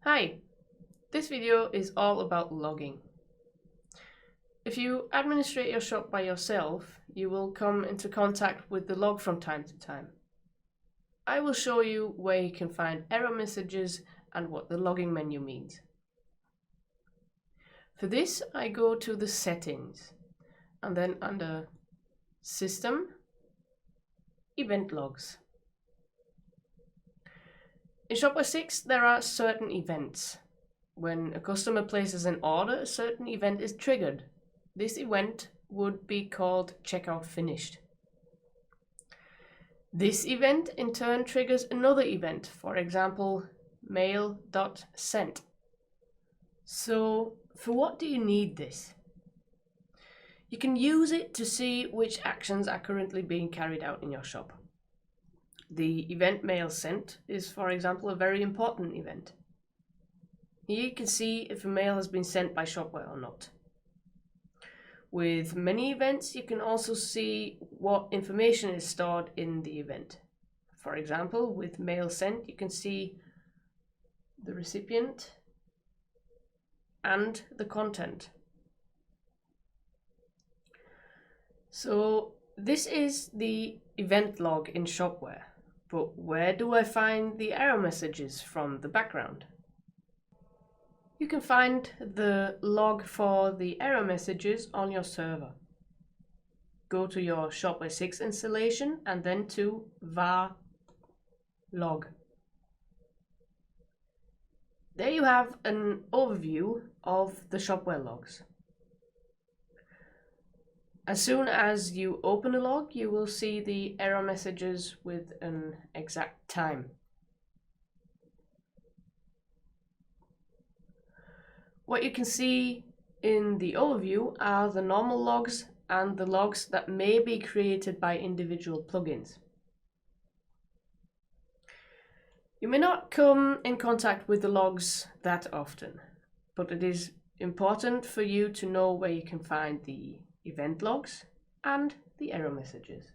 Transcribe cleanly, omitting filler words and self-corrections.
Hi, this video is all about logging. If you administrate your shop by yourself, you will come into contact with the log from time to time. I will show you where you can find error messages and what the logging menu means. For this, I go to the settings and then under System, Event Logs. In Shopware 6, there are certain events. When a customer places an order, a certain event is triggered. This event would be called checkout finished. This event in turn triggers another event, for example, mail.sent. So, for what do you need this? You can use it to see which actions are currently being carried out in your shop. The event mail sent is, for example, a very important event. Here you can see if a mail has been sent by Shopware or not. With many events, you can also see what information is stored in the event. For example, with mail sent, you can see the recipient and the content. So this is the event log in Shopware, but where do I find the error messages from the background? You can find the log for the error messages on your server. Go to your Shopware 6 installation and then to var log. There you have an overview of the Shopware logs. As soon as you open a log, you will see the error messages with an exact time. What you can see in the overview are the normal logs and the logs that may be created by individual plugins. You may not come in contact with the logs that often, but it is important for you to know where you can find the event logs and the error messages.